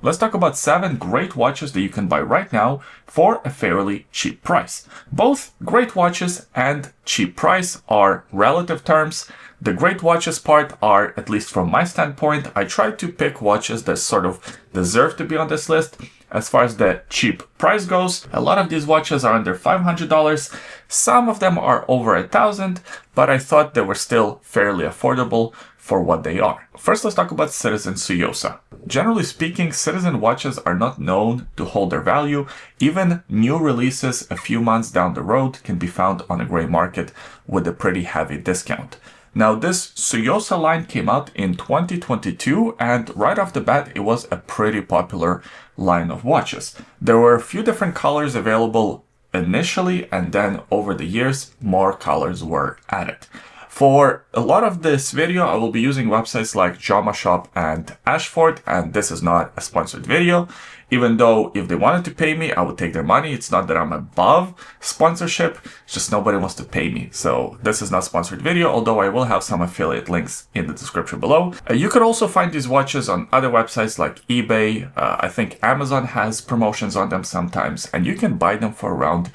Let's talk about 7 great watches that you can buy right now for a fairly cheap price. Both great watches and cheap price are relative terms. The great watches part are, at least from my standpoint, I try to pick watches that sort of deserve to be on this list. As far as the cheap price goes, a lot of these watches are under $500. Some of them are over $1,000, but I thought they were still fairly affordable for what they are. First, let's talk about Citizen Suyosa. Generally speaking, Citizen watches are not known to hold their value. Even new releases a few months down the road can be found on a gray market with a pretty heavy discount. Now, this Suyosa line came out in 2022, and right off the bat, it was a pretty popular line of watches. There were a few different colors available initially, and then over the years, more colors were added. For a lot of this video, I will be using websites like Jama Shop and Ashford, and this is not a sponsored video. Even though if they wanted to pay me, I would take their money. It's not that I'm above sponsorship, it's just nobody wants to pay me. So this is not a sponsored video, although I will have some affiliate links in the description below. You could also find these watches on other websites like eBay. I think Amazon has promotions on them sometimes, and you can buy them for around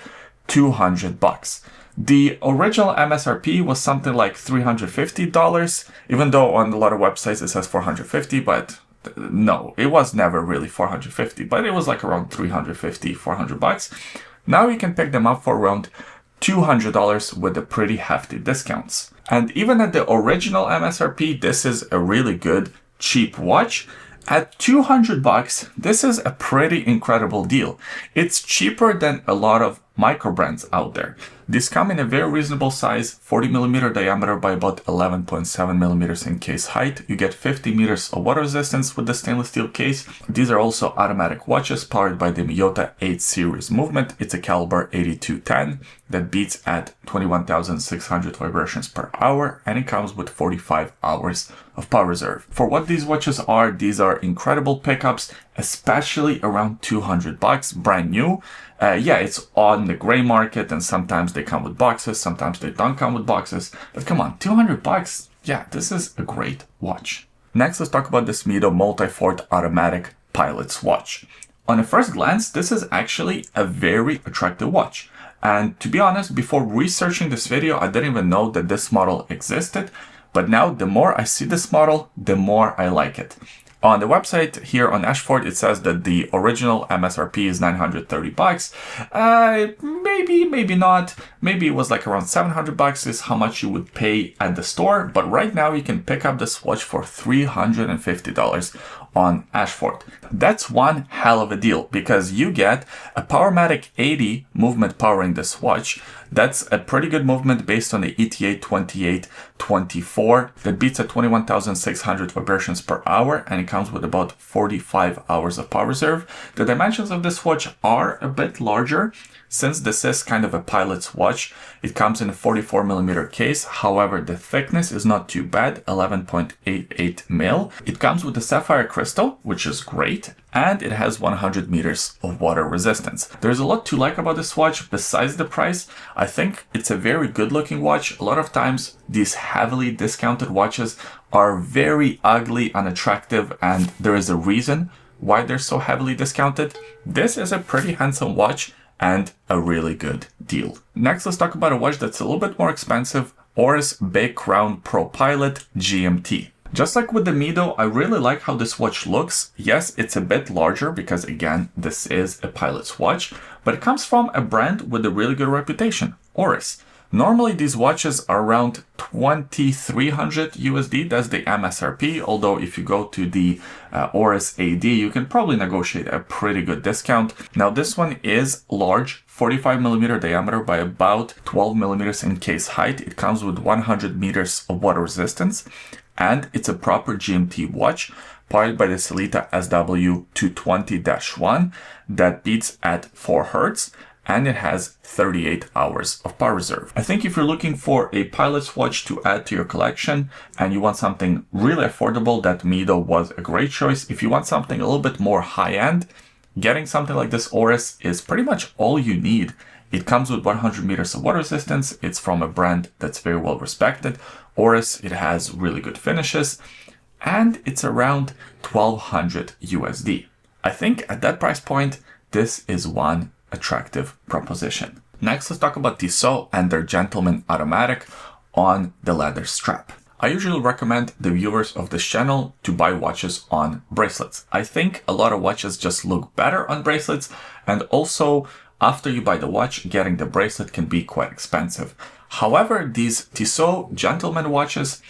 $200. The original MSRP was something like $350, even though on a lot of websites it says $450, but no, it was never really $450, but it was like around $350, $400. Now you can pick them up for around $200 with the pretty hefty discounts. And even at the original MSRP, this is a really good cheap watch. At $200, this is a pretty incredible deal. It's cheaper than a lot of micro brands out there. These come in a very reasonable size, 40mm diameter by about 11.7mm in case height. You get 50 meters of water resistance with the stainless steel case. These are also automatic watches powered by the Miyota 8 series movement. It's a caliber 8210 that beats at 21,600 vibrations per hour, and it comes with 45 hours of power reserve. For what these watches are, these are incredible pickups, especially around $200, brand new. Yeah, it's on the gray market, and sometimes they come with boxes, sometimes they don't come with boxes. But come on, $200? Yeah, this is a great watch. Next, let's talk about this Mido Multi-Fort Automatic Pilot's Watch. On a first glance, this is actually a very attractive watch. And to be honest, before researching this video, I didn't even know that this model existed. But now, the more I see this model, the more I like it. On the website here on Ashford, it says that the original MSRP is $930. Maybe not. Maybe it was like around $700 is how much you would pay at the store. But right now you can pick up this watch for $350 on Ashford. That's one hell of a deal because you get a Powermatic 80 movement powering this watch. That's a pretty good movement based on the ETA 2824 that beats at 21,600 vibrations per hour, and it comes with about 45 hours of power reserve. The dimensions of this watch are a bit larger. Since this is kind of a pilot's watch, it comes in a 44mm case. However, the thickness is not too bad, 11.88 mil. It comes with a sapphire crystal, which is great, and it has 100 meters of water resistance. There's a lot to like about this watch besides the price. I think it's a very good looking watch. A lot of times these heavily discounted watches are very ugly, unattractive, and there is a reason why they're so heavily discounted. This is a pretty handsome watch and a really good deal. Next, let's talk about a watch that's a little bit more expensive, Oris Big Crown Pro Pilot GMT. Just like with the Mido, I really like how this watch looks. Yes, it's a bit larger because again, this is a pilot's watch, but it comes from a brand with a really good reputation, Oris. Normally these watches are around $2,300 USD, that's the MSRP, although if you go to the Oris AD, you can probably negotiate a pretty good discount. Now this one is large, 45mm diameter by about 12mm in case height. It comes with 100 meters of water resistance, and it's a proper GMT watch powered by the Sellita SW220-1 that beats at 4 Hz. And it has 38 hours of power reserve. I think if you're looking for a pilot's watch to add to your collection and you want something really affordable, that Mido was a great choice. If you want something a little bit more high-end, getting something like this Oris is pretty much all you need. It comes with 100 meters of water resistance. It's from a brand that's very well respected. Oris, it has really good finishes, and it's around $1,200 USD. I think at that price point, this is one attractive proposition. Next, let's talk about Tissot and their Gentleman Automatic on the leather strap. I usually recommend the viewers of this channel to buy watches on bracelets. I think a lot of watches just look better on bracelets, and also after you buy the watch, getting the bracelet can be quite expensive. However, these Tissot Gentleman watches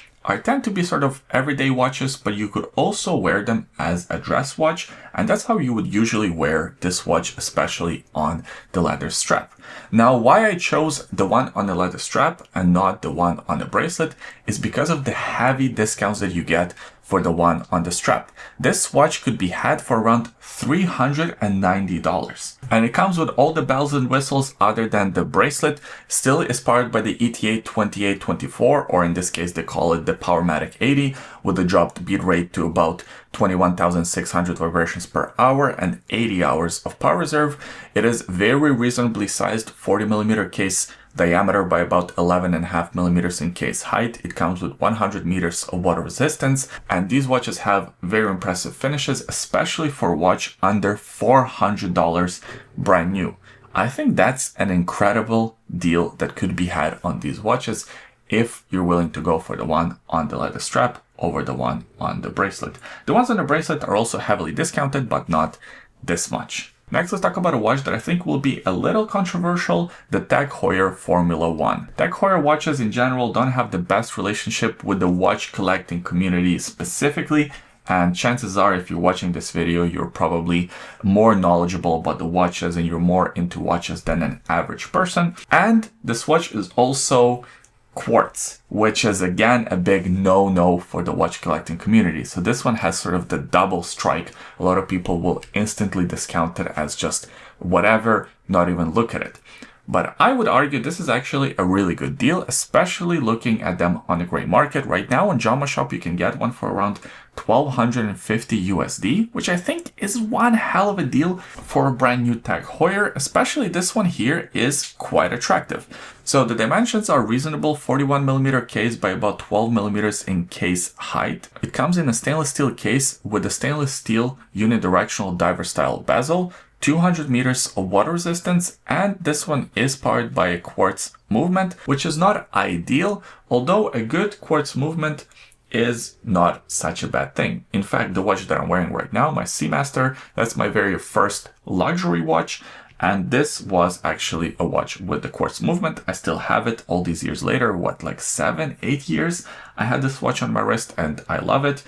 tend to be sort of everyday watches, but you could also wear them as a dress watch, and that's how you would usually wear this watch, especially on the leather strap. Now, why I chose the one on the leather strap and not the one on the bracelet is because of the heavy discounts that you get for the one on the strap. This watch could be had for around $390. And it comes with all the bells and whistles other than the bracelet. Still is powered by the ETA 2824, or in this case they call it the Powermatic 80, with a dropped beat rate to about 21,600 vibrations per hour and 80 hours of power reserve. It is very reasonably sized, 40mm case diameter by about 11.5 millimeters in case height. It comes with 100 meters of water resistance, and these watches have very impressive finishes, especially for a watch under $400 brand new. I think that's an incredible deal that could be had on these watches if you're willing to go for the one on the leather strap over the one on the bracelet. The ones on the bracelet are also heavily discounted, but not this much. Next, let's talk about a watch that I think will be a little controversial, the TAG Heuer Formula 1. TAG Heuer watches in general don't have the best relationship with the watch collecting community specifically, and chances are if you're watching this video, you're probably more knowledgeable about the watches and you're more into watches than an average person. And this watch is also quartz, which is again a big no-no for the watch collecting community. So this one has sort of the double strike. A lot of people will instantly discount it as just whatever, not even look at it. But I would argue this is actually a really good deal, especially looking at them on the gray market. Right now on Jama Shop, you can get one for around 1,250 USD, which I think is one hell of a deal for a brand new TAG Heuer. Especially this one here is quite attractive. So the dimensions are reasonable, 41mm case by about 12mm in case height. It comes in a stainless steel case with a stainless steel unidirectional diver style bezel, 200 meters of water resistance, and this one is powered by a quartz movement, which is not ideal, although a good quartz movement is not such a bad thing. In fact, the watch that I'm wearing right now, my Seamaster, that's my very first luxury watch, and this was actually a watch with the quartz movement. I still have it all these years later, like 7-8 years I had this watch on my wrist, and I love it.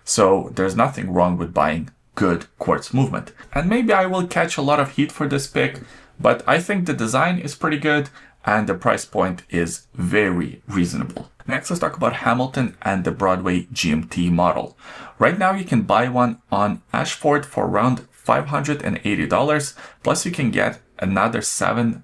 So there's nothing wrong with buying good quartz movement. And maybe I will catch a lot of heat for this pick, but I think the design is pretty good and the price point is very reasonable. Next, let's talk about Hamilton and the Broadway GMT model. Right now you can buy one on Ashford for around $580, plus you can get another 7%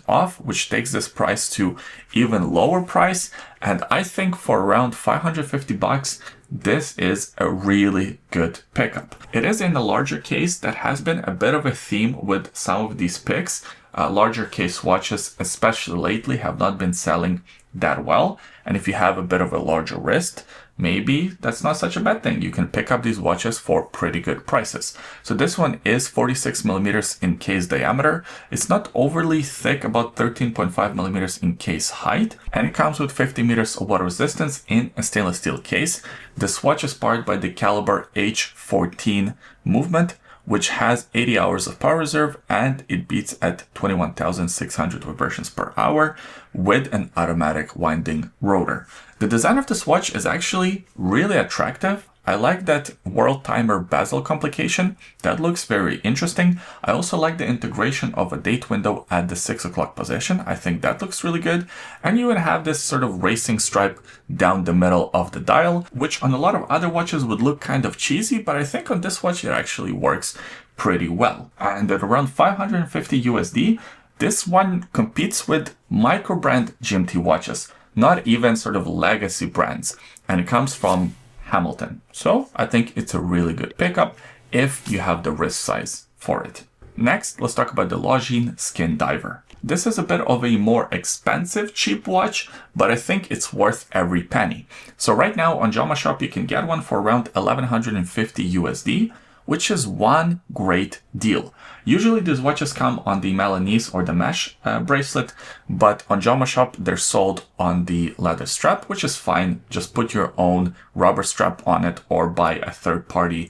off, which takes this price to even lower price. And I think for around $550, this is a really good pickup. It is in a larger case. That has been a bit of a theme with some of these picks. Larger case watches, especially lately, have not been selling that well. And if you have a bit of a larger wrist, maybe that's not such a bad thing. You can pick up these watches for pretty good prices. So this one is 46mm in case diameter. It's not overly thick, about 13.5mm in case height. And it comes with 50 meters of water resistance in a stainless steel case. This watch is powered by the Caliber H14 movement, which has 80 hours of power reserve, and it beats at 21,600 vibrations per hour with an automatic winding rotor. The design of this watch is actually really attractive. I like that world timer bezel complication. That looks very interesting. I also like the integration of a date window at the 6 o'clock position. I think that looks really good. And you even have this sort of racing stripe down the middle of the dial, which on a lot of other watches would look kind of cheesy, but I think on this watch it actually works pretty well. And at around 550 USD, this one competes with micro brand GMT watches, not even sort of legacy brands. And it comes from Hamilton. So I think it's a really good pickup if you have the wrist size for it. Next, let's talk about the Longines Skin Diver. This is a bit of a more expensive cheap watch, but I think it's worth every penny. So right now on Jama Shop, you can get one for around 1,150 USD which is one great deal. Usually these watches come on the Milanese or the mesh bracelet, but on Joma Shop they're sold on the leather strap, which is fine. Just put your own rubber strap on it or buy a third-party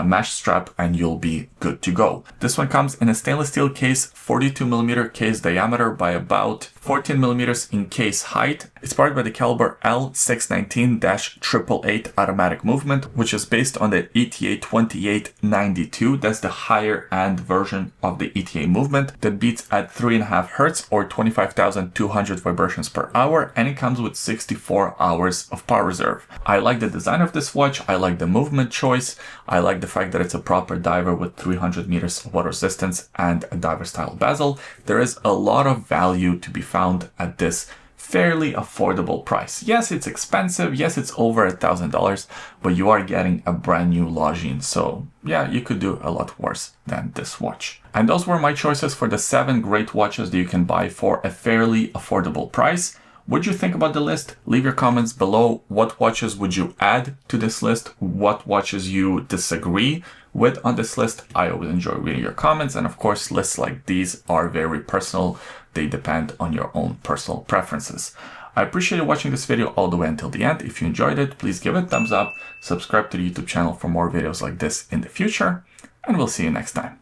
mesh strap and you'll be good to go. This one comes in a stainless steel case, 42mm case diameter by about 14mm in case height. It's powered by the caliber L619-888 automatic movement, which is based on the ETA 2892. That's the higher end version of the ETA movement that beats at 3.5 Hz or 25,200 vibrations per hour, and it comes with 64 hours of power reserve. I like the design of this watch. I like the movement choice. I like the fact that it's a proper diver with 300 meters of water resistance and a diver style bezel. There is a lot of value to be found at this fairly affordable price. Yes, it's expensive. Yes, it's over $1,000, but you are getting a brand new Longines. So yeah, you could do a lot worse than this watch. And those were my choices for the 7 great watches that you can buy for a fairly affordable price. What do you think about the list? Leave your comments below. What watches would you add to this list? What watches you disagree with on this list? I always enjoy reading your comments. And of course, lists like these are very personal. They depend on your own personal preferences. I appreciate you watching this video all the way until the end. If you enjoyed it, please give it a thumbs up, subscribe to the YouTube channel for more videos like this in the future, and we'll see you next time.